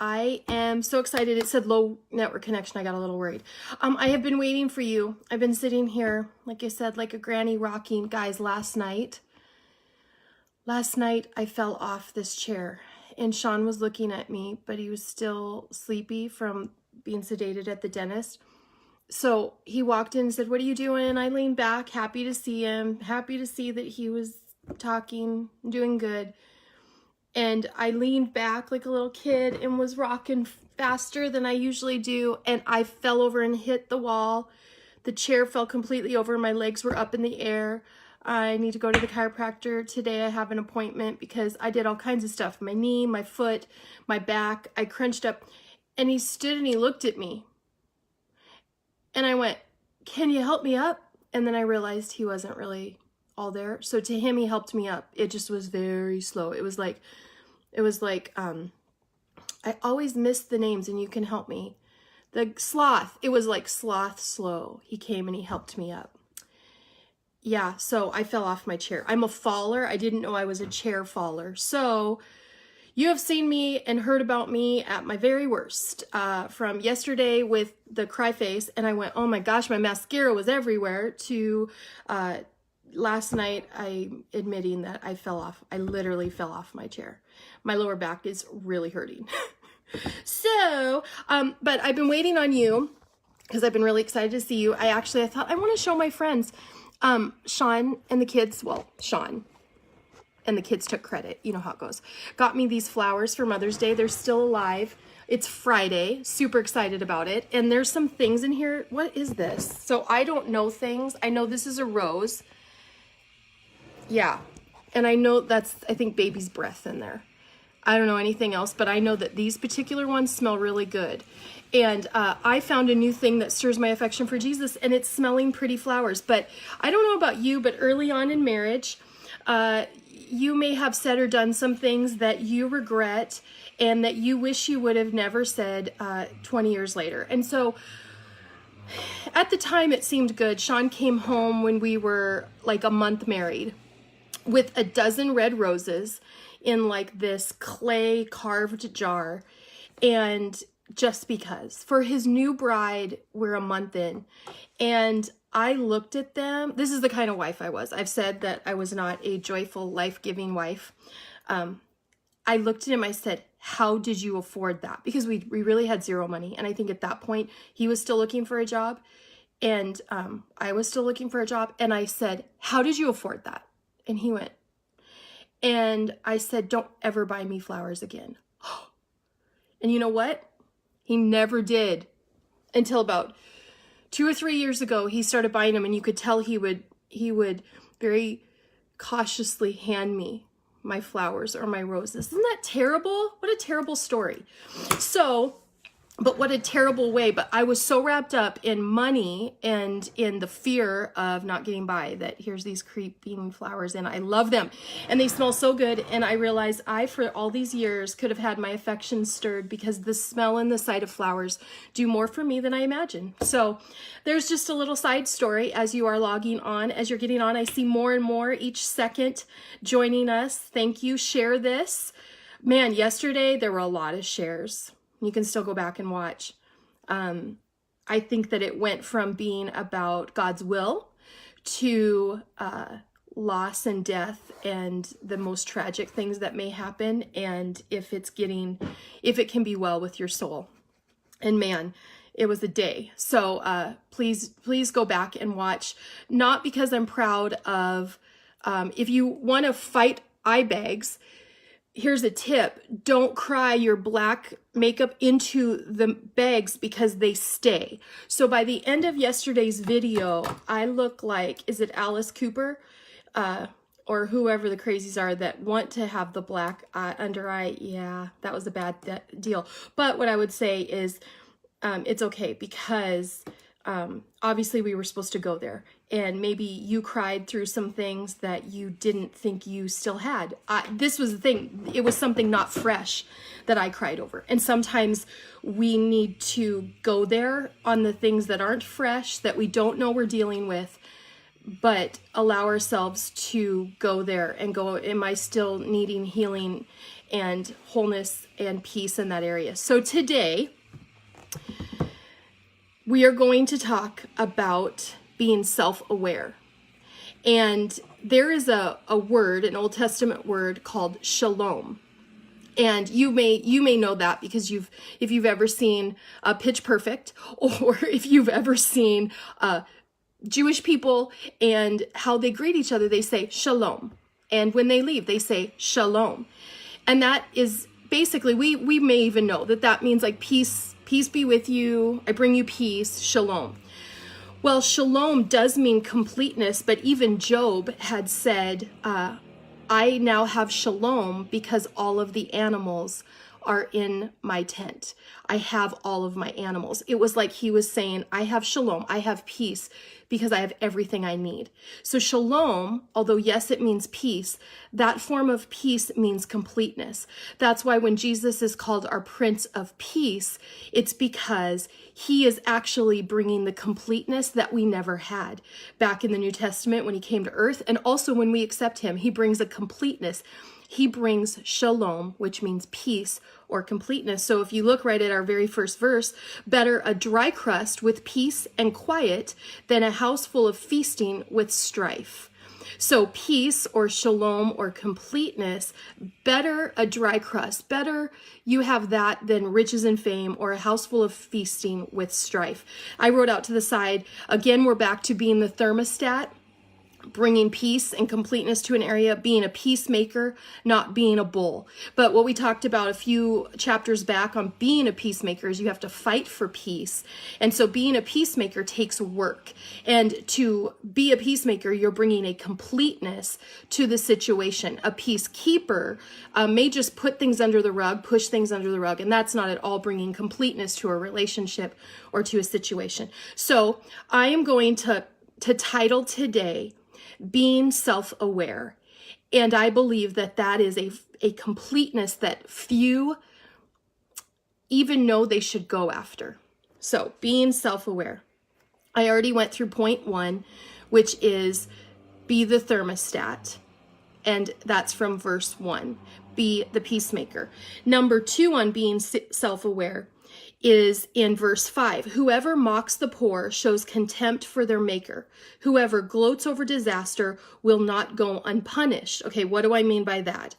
I am so excited. It said low network connection. I got a little worried. I have been waiting for you. I've been sitting here, like I said, like a granny rocking. Guys, last night I fell off this chair and Sean was looking at me, but he was still sleepy from being sedated at the dentist. So he walked in and said, "What are you doing?" I leaned back, happy to see him, happy to see that he was talking, doing good. And I leaned back like a little kid and was rocking faster than I usually do. And I fell over and hit the wall. The chair fell completely over. My legs were up in the air. I need to go to the chiropractor today. I have an appointment because I did all kinds of stuff. My knee, my foot, my back. I crunched up. And he stood and he looked at me. And I went, "Can you help me up?" And then I realized he wasn't really all there. So to him, he helped me up. It just was very slow. It was like, I always miss the names and you can help me. The sloth, it was like sloth slow. He came and he helped me up. Yeah, so I fell off my chair. I'm a faller. I didn't know I was a chair faller. So you have seen me and heard about me at my very worst, from yesterday with the cry face, and I went, "Oh my gosh, my mascara was everywhere," to last night I'm admitting that I fell off. I literally fell off my chair. My lower back is really hurting. So, but I've been waiting on you because I've been really excited to see you. I thought I want to show my friends, Sean and the kids, well, Sean and the kids took credit. You know how it goes. Got me these flowers for Mother's Day. They're still alive. It's Friday. Super excited about it. And there's some things in here. What is this? So I don't know things. I know this is a rose. Yeah. And I know that's, I think, baby's breath in there. I don't know anything else, but I know that these particular ones smell really good. And I found a new thing that stirs my affection for Jesus, and it's smelling pretty flowers. But I don't know about you, but early on in marriage, you may have said or done some things that you regret and that you wish you would have never said 20 years later. And so at the time it seemed good. Sean came home when we were like a month married with a dozen red roses in like this clay carved jar. And just because for his new bride, we're a month in, and I looked at them. This is the kind of wife I was. I've said that I was not a joyful, life-giving wife. I looked at him, I said, "How did you afford that?" Because we really had zero money. And I think at that point, he was still looking for a job. And I was still looking for a job. And I said, "How did you afford that?" And he went, and I said, "Don't ever buy me flowers again." And you know what? He never did until about 2 or 3 years ago. He started buying them, and you could tell he would very cautiously hand me my flowers or my roses. Isn't that terrible? What a terrible story. So, but what a terrible way. But I was so wrapped up in money and in the fear of not getting by that here's these creeping flowers, and I love them and they smell so good. And I realized I, for all these years, could have had my affections stirred because the smell and the sight of flowers do more for me than I imagine. So there's just a little side story as you are logging on. As you're getting on, I see more and more each second joining us. Thank you. Share this. Man, yesterday there were a lot of shares. You can still go back and watch. I think that it went from being about God's will to loss and death and the most tragic things that may happen, and if it can be well with your soul. And man, it was a day. So please go back and watch. Not because I'm proud of, if you want to fight eye bags, here's a tip. Don't cry your black makeup into the bags because they stay. So by the end of yesterday's video, I look like, is it Alice Cooper? Or whoever the crazies are that want to have the black under eye. Yeah, that was a bad deal. But what I would say is it's okay because obviously we were supposed to go there, and maybe you cried through some things that you didn't think you still had. This was the thing. It was something not fresh that I cried over. And sometimes we need to go there on the things that aren't fresh, that we don't know we're dealing with, but allow ourselves to go there and go, am I still needing healing? and wholeness and peace in that area. So today, we are going to talk about being self-aware. And there is a word, an Old Testament word called shalom. And you may know that because if you've ever seen Pitch Perfect, or if you've ever seen Jewish people and how they greet each other, they say shalom. And when they leave, they say shalom. And that is basically, we may even know that means like peace be with you. I bring you peace, shalom. Well, shalom does mean completeness, but even Job had said, I now have shalom because all of the animals are in my tent. I have all of my animals. It was like he was saying, I have shalom, I have peace because I have everything I need. So shalom, although yes, it means peace, that form of peace means completeness. That's why when Jesus is called our Prince of Peace, it's because he is actually bringing the completeness that we never had. Back in the New Testament when he came to earth, and also when we accept him, he brings a completeness. He brings shalom, which means peace or completeness. So if you look right at our very first verse, better a dry crust with peace and quiet than a house full of feasting with strife. So peace or shalom or completeness, better a dry crust, better you have that than riches and fame or a house full of feasting with strife. I wrote out to the side, again, we're back to being the thermostat, bringing peace and completeness to an area, being a peacemaker, not being a bull. But what we talked about a few chapters back on being a peacemaker is you have to fight for peace. And so being a peacemaker takes work. And to be a peacemaker, you're bringing a completeness to the situation. A peacekeeper may just put things under the rug, push things under the rug, and that's not at all bringing completeness to a relationship or to a situation. So I am going to title today, being self-aware. And I believe that is a completeness that few even know they should go after. So being self-aware. I already went through point 1, which is be the thermostat. And that's from verse 1. Be the peacemaker. Number 2 on being self-aware is in verse 5. Whoever mocks the poor shows contempt for their maker. Whoever gloats over disaster will not go unpunished. Okay, what do I mean by that?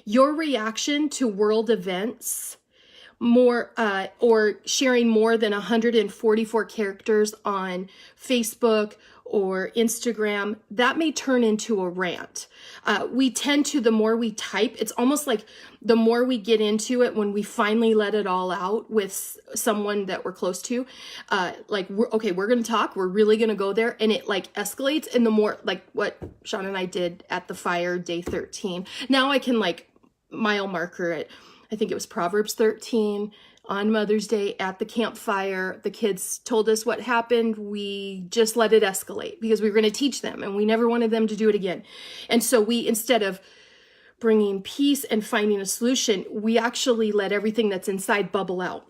Your reaction to world events, or sharing more than 144 characters on Facebook or Instagram, that may turn into a rant. We tend to, the more we type, it's almost like the more we get into it, when we finally let it all out with someone that we're close to, we're going to talk, we're really going to go there, and it like escalates. And the more, like what Sean and I did at the fire, day 13, now I can like mile marker it. I think it was Proverbs 13 on Mother's Day at the campfire. The kids told us what happened. We just let it escalate because we were going to teach them and we never wanted them to do it again. And so we, instead of bringing peace and finding a solution, we actually let everything that's inside bubble out.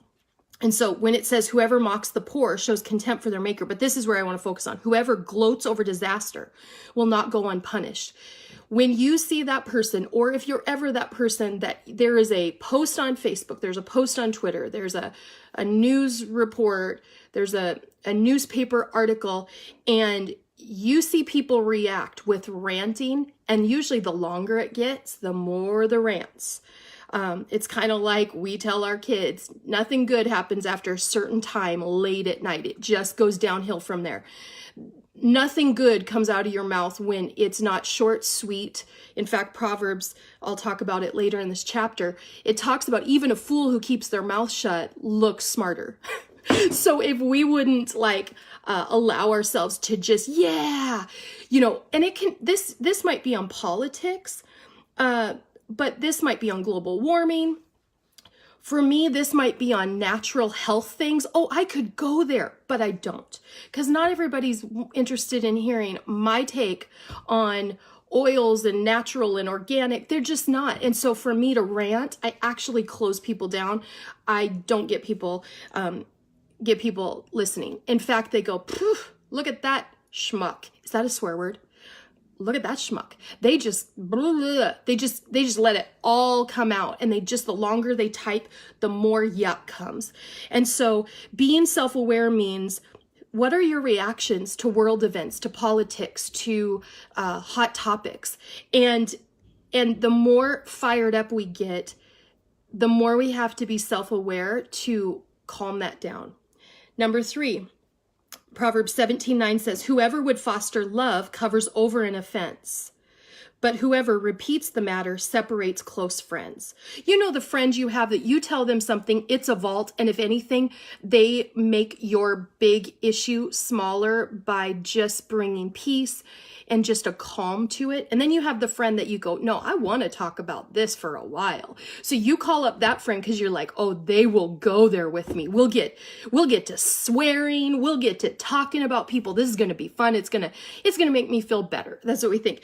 And so when it says whoever mocks the poor shows contempt for their maker, but this is where I want to focus on. Whoever gloats over disaster will not go unpunished. When you see that person, or if you're ever that person that there is a post on Facebook, there's a post on Twitter, there's a news report, there's a newspaper article, and you see people react with ranting, and usually the longer it gets, the more the rants. It's kind of like we tell our kids, nothing good happens after a certain time late at night. It just goes downhill from there. Nothing good comes out of your mouth when it's not short, sweet. In fact, Proverbs, I'll talk about it later in this chapter, it talks about even a fool who keeps their mouth shut looks smarter. So if we wouldn't allow ourselves to just, and it can, this might be on politics, but this might be on global warming. For me, this might be on natural health things. Oh, I could go there, but I don't. Because not everybody's interested in hearing my take on oils and natural and organic. They're just not. And so for me to rant, I actually close people down. I don't get people listening. In fact, they go, look at that schmuck. Is that a swear word? look at that schmuck. They just, blah, blah, they just let it all come out. And the longer they type, the more yuck comes. And so being self-aware means, what are your reactions to world events, to politics, to hot topics? And the more fired up we get, the more we have to be self-aware to calm that down. Number 3, Proverbs 17:9 says, whoever would foster love covers over an offense, but whoever repeats the matter separates close friends. You know, the friend you have that you tell them something, it's a vault, and if anything, they make your big issue smaller by just bringing peace and just a calm to it. And then you have the friend that you go, no, I want to talk about this for a while. So you call up that friend because you're like, oh, they will go there with me. We'll get to swearing. We'll get to talking about people. This is going to be fun. It's going to make me feel better. That's what we think.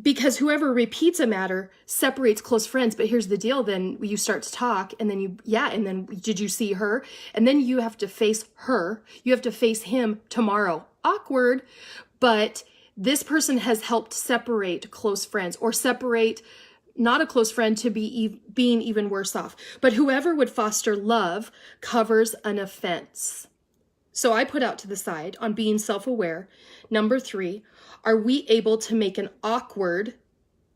Because whoever repeats a matter separates close friends. But here's the deal. Then you start to talk and then and then did you see her? And then you have to face her. You have to face him tomorrow. Awkward, but this person has helped separate close friends, or separate not a close friend to being even worse off. But whoever would foster love covers an offense. So I put out to the side on being self-aware. Number 3, are we able to make an awkward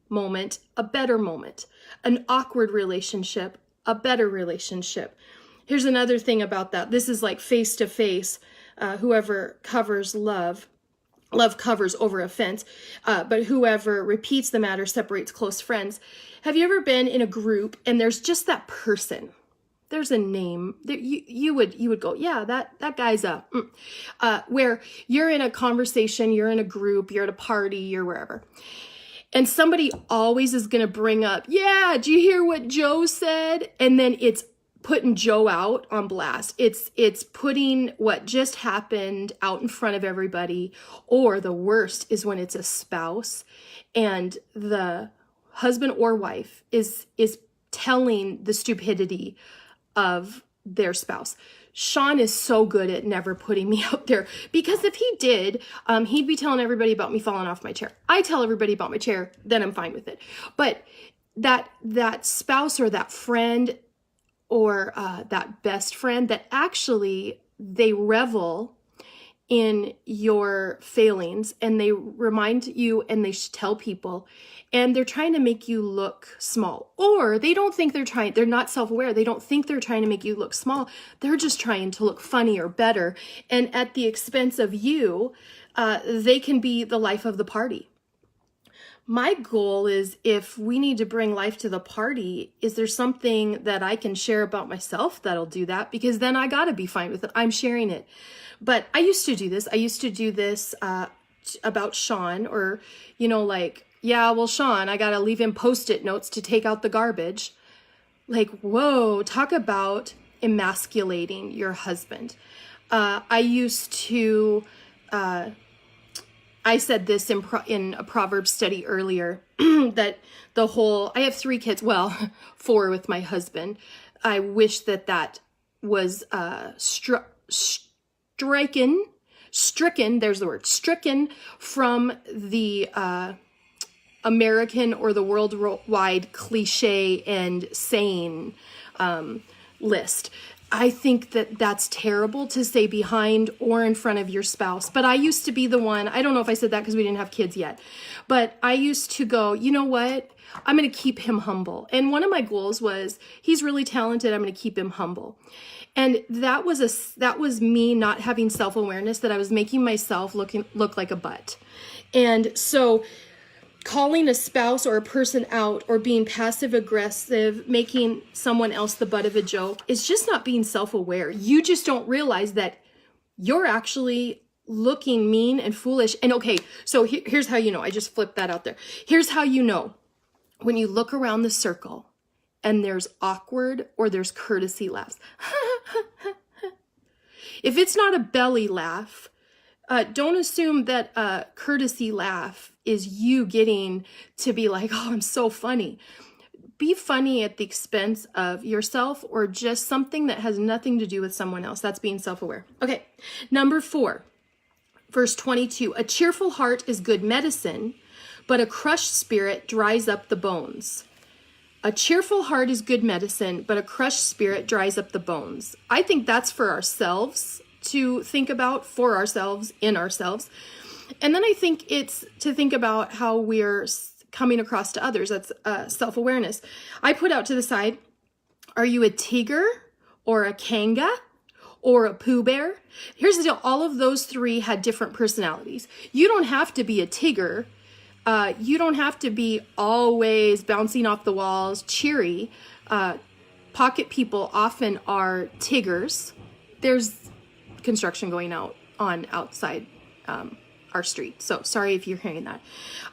moment a better moment? An awkward relationship a better relationship? Here's another thing about that. This is like face to face. Whoever covers love covers over offense, but whoever repeats the matter separates close friends. Have you ever been in a group and there's just that person? There's a name that you would go, yeah, that guy's where you're in a conversation, you're in a group, you're at a party, you're wherever. And somebody always is going to bring up, yeah, did you hear what Joe said? And then it's putting Joe out on blast. It's putting what just happened out in front of everybody. Or the worst is when it's a spouse and the husband or wife is telling the stupidity of their spouse. Sean is so good at never putting me out there, because if he did, he'd be telling everybody about me falling off my chair. I tell everybody about my chair, then I'm fine with it. But that spouse or that friend or that best friend that actually they revel in your failings and they remind you and they tell people, and they're trying to make you look small, or they don't think they're not self-aware. They don't think they're trying to make you look small. They're just trying to look funny or better. And at the expense of you, they can be the life of the party. My goal is, if we need to bring life to the party, is there something that I can share about myself that'll do that? Because then I gotta be fine with it. I'm sharing it. But I used to do this. About Sean, or, like, yeah, well, Sean, I gotta leave him Post-it notes to take out the garbage. Like, whoa, talk about emasculating your husband. I used to... I said this in a Proverbs study earlier, that I have 3 kids, well, 4 with my husband. I wish that was stricken, there's the word, stricken from the American or the worldwide cliche and saying list. I think that's terrible to say behind or in front of your spouse. But I used to be the one, I don't know if I said that because we didn't have kids yet, but I used to go, you know what? I'm going to keep him humble. And one of my goals was, he's really talented, I'm going to keep him humble. And that was me not having self-awareness, that I was making myself look like a butt. And so calling a spouse or a person out, or being passive aggressive, making someone else the butt of a joke, is just not being self-aware. You just don't realize that you're actually looking mean and foolish. And okay, so here's how you know. I just flipped that out there. Here's how you know. When you look around the circle and there's awkward or there's courtesy laughs. If it's not a belly laugh, don't assume that a courtesy laugh is you getting to be like, oh, I'm so funny. Be funny at the expense of yourself, or just something that has nothing to do with someone else. That's being self-aware. Okay, number 4, verse 22. A cheerful heart is good medicine, but a crushed spirit dries up the bones. A cheerful heart is good medicine, but a crushed spirit dries up the bones. I think that's for ourselves to think about, for ourselves, in ourselves. And then I think it's to think about how we're coming across to others. That's self-awareness. I put out to the side, are you a tiger or a kanga or a Pooh Bear? Here's the deal. All of those three had different personalities. You don't have to be a tiger. You don't have to be always bouncing off the walls, cheery. Pocket people often are tigers. There's construction going on outside our street. So sorry if you're hearing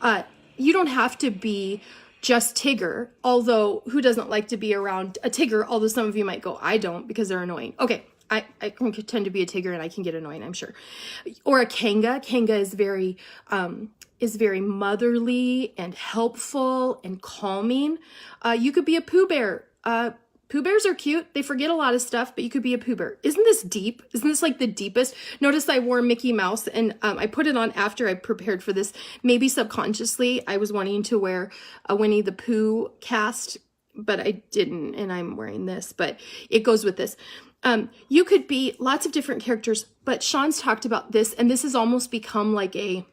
that. You don't have to be just Tigger, although who doesn't like to be around a Tigger? Although some of you might go, I don't, because they're annoying. Okay, I can pretend to be a Tigger and I can get annoying, I'm sure. Or a Kanga. Kanga is very motherly and helpful and calming. You could be a Pooh Bear. Pooh Bears are cute. They forget a lot of stuff, but you could be a Pooh Bear. Isn't this deep? Isn't this like the deepest? Notice I wore Mickey Mouse, and I put it on after I prepared for this. Maybe subconsciously, I was wanting to wear a Winnie the Pooh cast, but I didn't, and I'm wearing this, but it goes with this. You could be lots of different characters, but Sean's talked about this, and this has almost become like a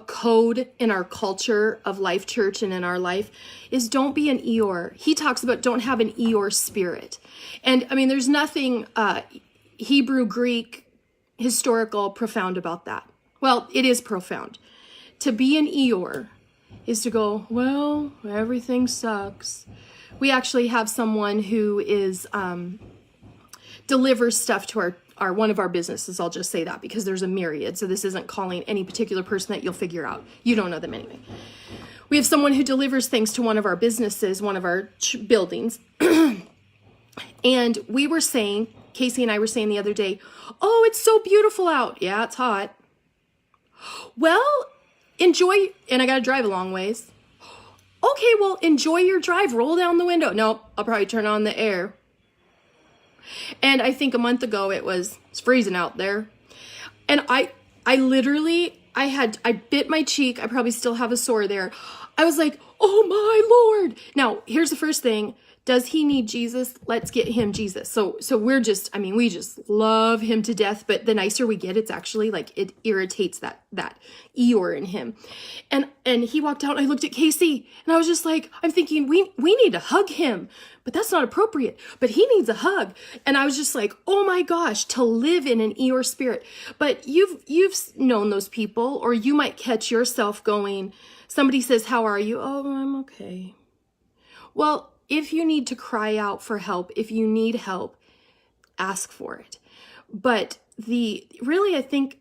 code in our culture of Life Church and in our life, is don't be an Eeyore. He talks about don't have an Eeyore spirit. And I mean, there's nothing Hebrew, Greek, historical, profound about that. Well, it is profound. To be an Eeyore is to go, well, everything sucks. We actually have someone who is delivers stuff to our one of our businesses. I'll just say that because there's a myriad. So this isn't calling any particular person that you'll figure out. You don't know them anyway. We have someone who delivers things to one of our businesses, one of our buildings. And we were saying, Casey and I were saying the other day, oh, it's so beautiful out. Yeah, it's hot. Well, enjoy. And I got to drive a long ways. Okay, well, enjoy your drive. Roll down the window. Nope, I'll probably turn on the air. And I think a month ago it's freezing out there. And I literally, I bit my cheek. I probably still have a sore there. I was like, oh my Lord. Now, here's the first thing. Does he need Jesus? Let's get him Jesus. So we just love him to death. But the nicer we get, it's actually like it irritates that Eeyore in him. And he walked out and I looked at Casey and I was just like, I'm thinking we need to hug him, but that's not appropriate. But he needs a hug. And I was just like, oh my gosh, to live in an Eeyore spirit. But you've known those people, or you might catch yourself going, somebody says, how are you? Oh, I'm okay. Well, if you need to cry out for help, if you need help, ask for it. But I think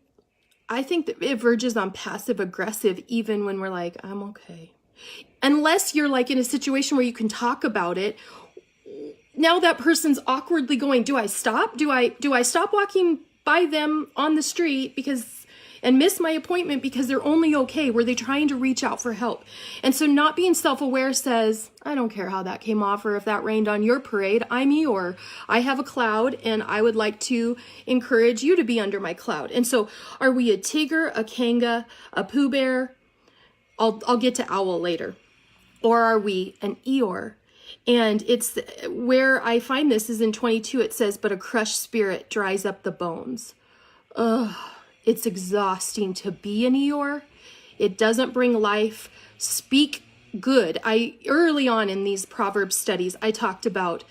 that it verges on passive aggressive, even when we're like, I'm okay. Unless you're like in a situation where you can talk about it. Now that person's awkwardly going, do I stop? Do I stop walking by them on the street and miss my appointment because they're only okay? Were they trying to reach out for help? And so not being self-aware says, I don't care how that came off or if that rained on your parade. I'm Eeyore. I have a cloud and I would like to encourage you to be under my cloud. And so are we a Tigger, a Kanga, a Pooh Bear? I'll get to owl later. Or are we an Eeyore? And it's where I find this is in 22. It says, but a crushed spirit dries up the bones. Ugh. It's exhausting to be an Eeyore. It doesn't bring life. Speak good. Early on in these Proverbs studies, I talked about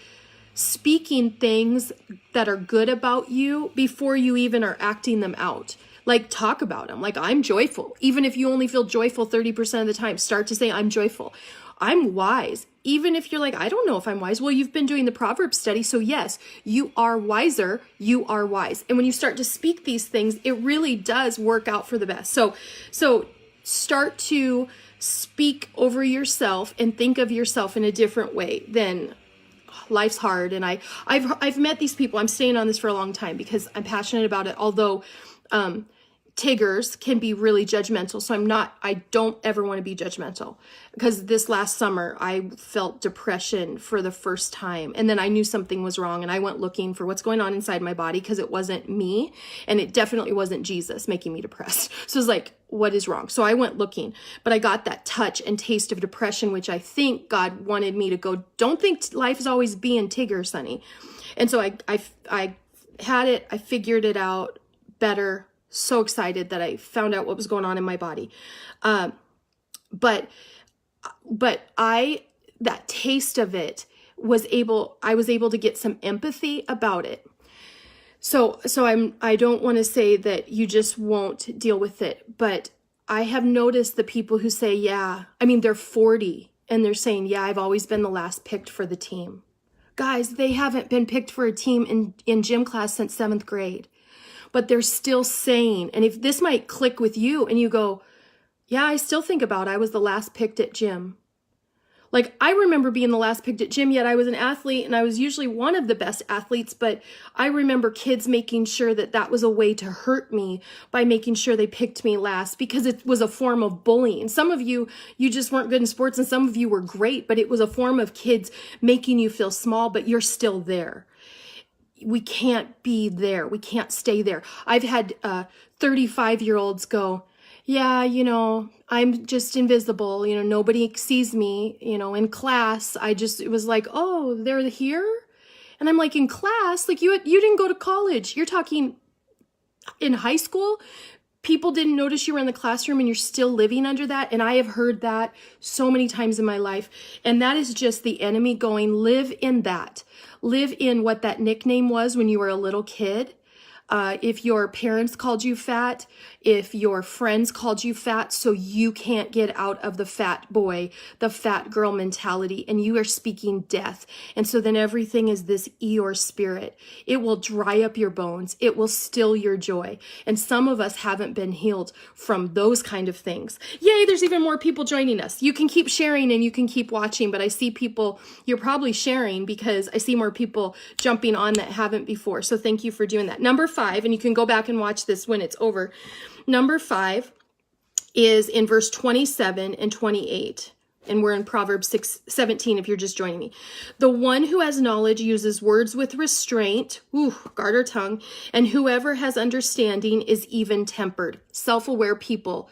speaking things that are good about you before you even are acting them out. Like, talk about them. Like, I'm joyful. Even if you only feel joyful 30% of the time, start to say, I'm joyful. I'm wise. Even if you're like, I don't know if I'm wise. Well, you've been doing the Proverbs study. So yes, you are wiser. You are wise. And when you start to speak these things, it really does work out for the best. So start to speak over yourself and think of yourself in a different way than life's hard. And I've met these people. I'm staying on this for a long time because I'm passionate about it. Although, Tiggers can be really judgmental. So I don't ever want to be judgmental, because this last summer I felt depression for the first time. And then I knew something was wrong, and I went looking for what's going on inside my body, because it wasn't me, and it definitely wasn't Jesus making me depressed. So it's like, what is wrong? So I went looking, but I got that touch and taste of depression, which I think God wanted me to go, don't think life is always being Tigger, Sonny. And so I had it, I figured it out better. So excited that I found out what was going on in my body. But that taste of it I was able to get some empathy about it. So I don't want to say that you just won't deal with it, but I have noticed the people who say, yeah, I mean, they're 40 and they're saying, yeah, I've always been the last picked for the team. Guys, they haven't been picked for a team in gym class since 7th grade. But they're still saying, and if this might click with you and you go, yeah, I still think about I was the last picked at gym. Like, I remember being the last picked at gym, yet I was an athlete, and I was usually one of the best athletes, but I remember kids making sure that was a way to hurt me by making sure they picked me last, because it was a form of bullying. Some of you just weren't good in sports, and some of you were great, but it was a form of kids making you feel small, but you're still there. We can't be there. We can't stay there. I've had 35-year-olds go, yeah, I'm just invisible. Nobody sees me, in class. It was like, oh, they're here? And I'm like, in class? Like, you didn't go to college. You're talking in high school? People didn't notice you were in the classroom, and you're still living under that. And I have heard that so many times in my life. And that is just the enemy going, live in that. Live in what that nickname was when you were a little kid. If your parents called you fat, if your friends called you fat, so you can't get out of the fat boy, the fat girl mentality, and you are speaking death. And so then everything is this Eeyore spirit. It will dry up your bones. It will still your joy. And some of us haven't been healed from those kind of things. Yay, there's even more people joining us. You can keep sharing and you can keep watching, but I see people, you're probably sharing because I see more people jumping on that haven't before. So thank you for doing that. Number 5, and you can go back and watch this when it's over. Number 5 is in verse 27 and 28. And we're in Proverbs 6:17 if you're just joining me. The one who has knowledge uses words with restraint. Guard our tongue. And whoever has understanding is even-tempered. Self-aware people,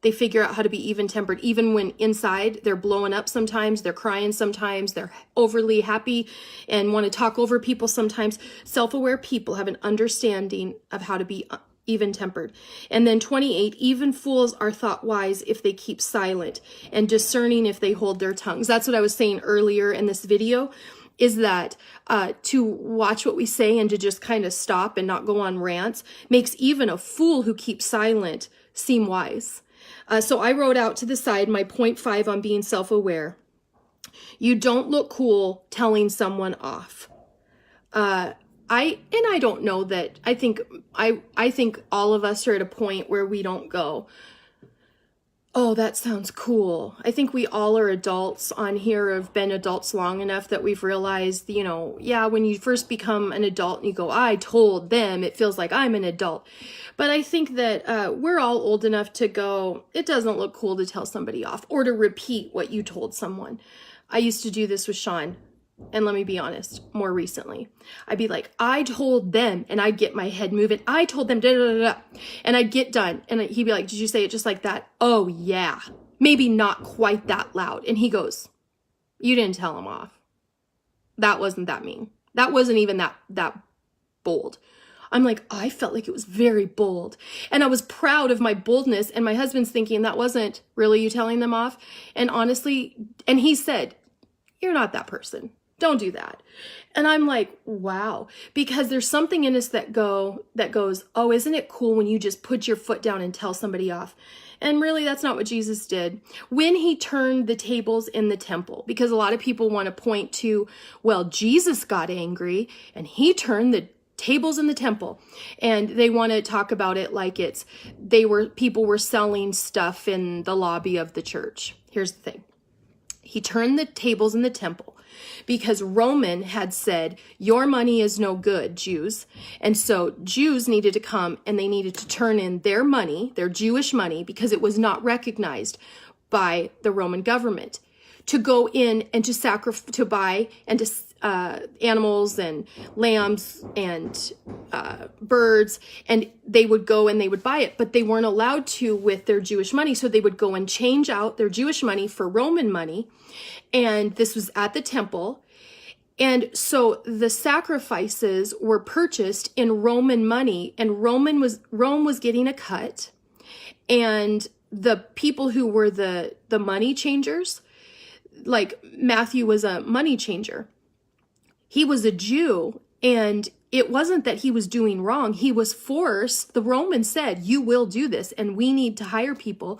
they figure out how to be even-tempered, even when inside they're blowing up sometimes, they're crying sometimes, they're overly happy and want to talk over people sometimes. Self-aware people have an understanding of how to be even-tempered. And then 28, even fools are thought wise if they keep silent, and discerning if they hold their tongues. That's what I was saying earlier in this video, is that to watch what we say and to just kind of stop and not go on rants makes even a fool who keeps silent seem wise. So I wrote out to the side my point 5 on being self-aware. You don't look cool telling someone off. I don't know that, I think all of us are at a point where we don't go, oh, that sounds cool. I think we all are adults on here, have been adults long enough that we've realized, yeah, when you first become an adult and you go, I told them, it feels like I'm an adult. But I think that we're all old enough to go, it doesn't look cool to tell somebody off or to repeat what you told someone. I used to do this with Sean. And let me be honest, more recently, I'd be like, I told them, and I'd get my head moving. I told them, da, da, da, da. And I'd get done. And he'd be like, did you say it just like that? Oh, yeah. Maybe not quite that loud. And he goes, you didn't tell him off. That wasn't that mean. That wasn't even that bold. I'm like, I felt like it was very bold. And I was proud of my boldness. And my husband's thinking, that wasn't really you telling them off. And honestly, and he said, you're not that person. Don't do that. And I'm like, wow, because there's something in us that goes, oh, isn't it cool when you just put your foot down and tell somebody off? And really, that's not what Jesus did. When he turned the tables in the temple, because a lot of people want to point to, well, Jesus got angry and he turned the tables in the temple, and they want to talk about it like people were selling stuff in the lobby of the church. Here's the thing. He turned the tables in the temple. because Roman had said, your money is no good, Jews. And so Jews needed to come and they needed to turn in their money, their Jewish money, because it was not recognized by the Roman government, to go in and to buy and to animals and lambs and birds, and they would go and they would buy it, but they weren't allowed to with their Jewish money. So they would go and change out their Jewish money for Roman money. And this was at the temple. And so the sacrifices were purchased in Roman money, and Rome was getting a cut. And the people who were the money changers, like Matthew was a money changer. He was a Jew, and it wasn't that he was doing wrong. He was forced. The Romans said, you will do this, and we need to hire people.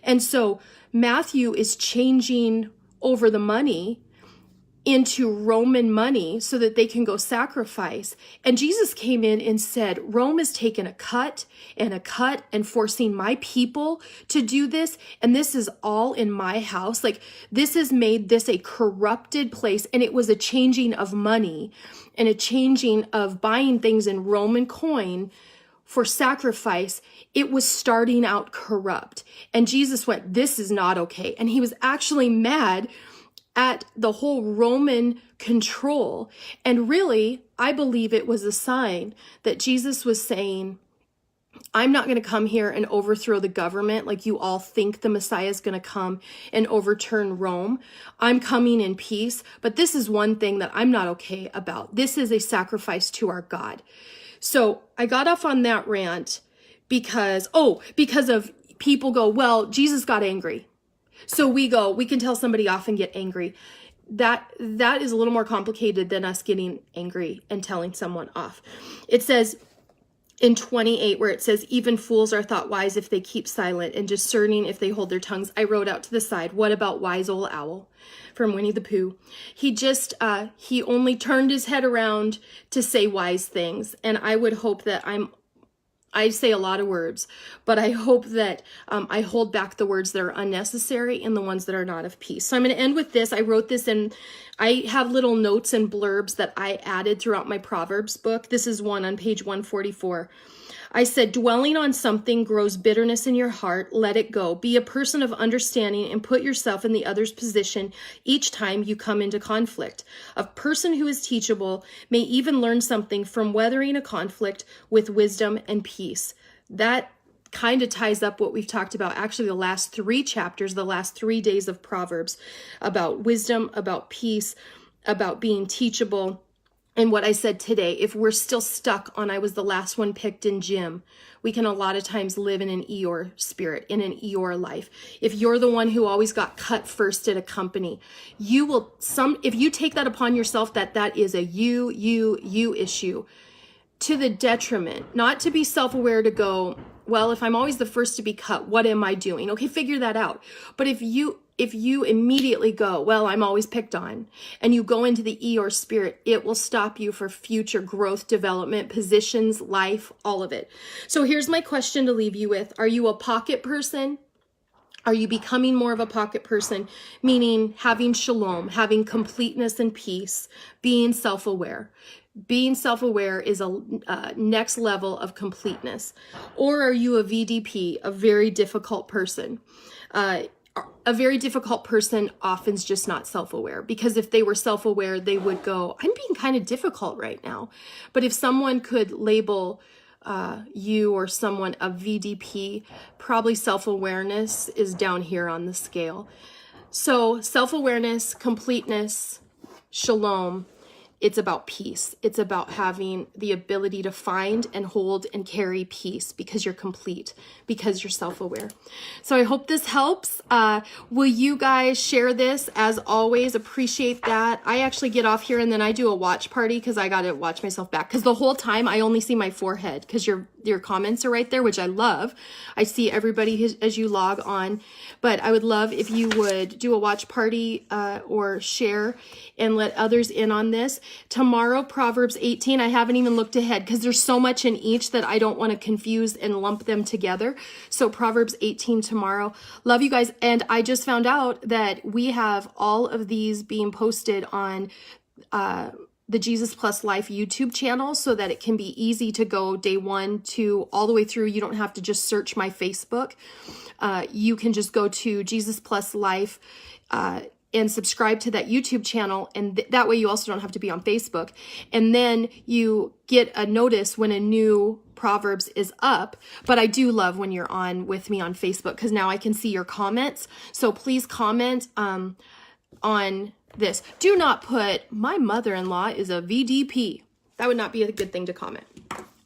And so Matthew is changing over the money into Roman money so that they can go sacrifice. And Jesus came in and said, Rome has taken a cut and forcing my people to do this. And this is all in my house. Like, this has made this a corrupted place. And it was a changing of money and a changing of buying things in Roman coin for sacrifice. It was starting out corrupt. And Jesus went, this is not okay. And he was actually mad at the whole Roman control. And really, I believe it was a sign that Jesus was saying, I'm not going to come here and overthrow the government like you all think the Messiah is going to come and overturn Rome. I'm coming in peace, but this is one thing that I'm not okay about. This is a sacrifice to our God. So I got off on that rant because of people go, well, Jesus got angry. So we can tell somebody off and get angry. That is a little more complicated than us getting angry and telling someone off. It says in 28, where it says, even fools are thought wise if they keep silent, and discerning if they hold their tongues. I wrote out to the side, what about wise old owl from Winnie the Pooh? He just, he only turned his head around to say wise things. And I would hope that I say a lot of words, but I hope that I hold back the words that are unnecessary and the ones that are not of peace. So I'm going to end with this. I wrote this in, I have little notes and blurbs that I added throughout my Proverbs book. This is one on page 144. I said, dwelling on something grows bitterness in your heart. Let it go. Be a person of understanding and put yourself in the other's position each time you come into conflict. A person who is teachable may even learn something from weathering a conflict with wisdom and peace. That kind of ties up what we've talked about, actually the last 3 chapters, the last 3 days of Proverbs, about wisdom, about peace, about being teachable. And what I said today, if we're still stuck on I was the last one picked in gym, we can a lot of times live in an Eeyore spirit, in an Eeyore life. If you're the one who always got cut first at a company, if you take that upon yourself, that is a you issue, to the detriment, not to be self-aware to go, well, if I'm always the first to be cut, what am I doing? Okay, figure that out. But if you immediately go, well, I'm always picked on, and you go into the Eeyore spirit, it will stop you for future growth, development, positions, life, all of it. So here's my question to leave you with. Are you a pocket person? Are you becoming more of a pocket person? Meaning having shalom, having completeness and peace, being self-aware. Being self-aware is a next level of completeness. Or are you a VDP, a very difficult person? A very difficult person often is just not self-aware, because if they were self-aware, they would go, I'm being kind of difficult right now. But if someone could label you or someone a VDP, probably self-awareness is down here on the scale. So self-awareness, completeness, shalom. It's about peace. It's about having the ability to find and hold and carry peace because you're complete, because you're self-aware. So I hope this helps. Will you guys share this? As always, appreciate that. I actually get off here and then I do a watch party because I got to watch myself back. Because the whole time I only see my forehead because you're your comments are right there, which I love. I see everybody as you log on, but I would love if you would do a watch party or share and let others in on this. Tomorrow, Proverbs 18, I haven't even looked ahead because there's so much in each that I don't want to confuse and lump them together. So Proverbs 18 tomorrow. Love you guys. And I just found out that we have all of these being posted on the Jesus Plus Life YouTube channel so that it can be easy to go day 1 to all the way through. You don't have to just search my Facebook. You can just go to Jesus Plus Life and subscribe to that YouTube channel. And that way you also don't have to be on Facebook. And then you get a notice when a new Proverbs is up. But I do love when you're on with me on Facebook because now I can see your comments. So please comment on this. Do not put, my mother-in-law is a VDP. That would not be a good thing to comment.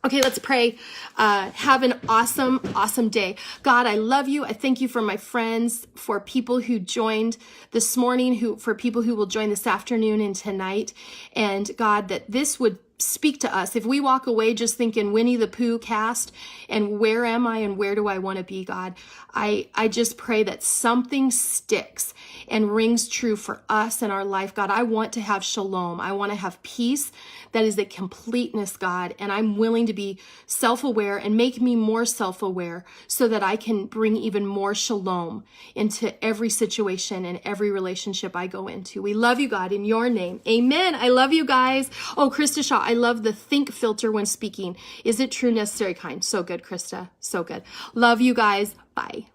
Okay, let's pray. Have an awesome, awesome day. God, I love you. I thank you for my friends, for people who joined this morning, for people who will join this afternoon and tonight. And God, that this would speak to us. If we walk away just thinking Winnie the Pooh cast and where am I and where do I want to be, God, I just pray that something sticks and rings true for us in our life. God, I want to have shalom. I want to have peace that is a completeness, God, and I'm willing to be self-aware and make me more self-aware so that I can bring even more shalom into every situation and every relationship I go into. We love you, God, in your name. Amen. I love you guys. Oh, Krista Shaw, I love the think filter when speaking. Is it true, necessary, kind? So good, Krista. So good. Love you guys. Bye.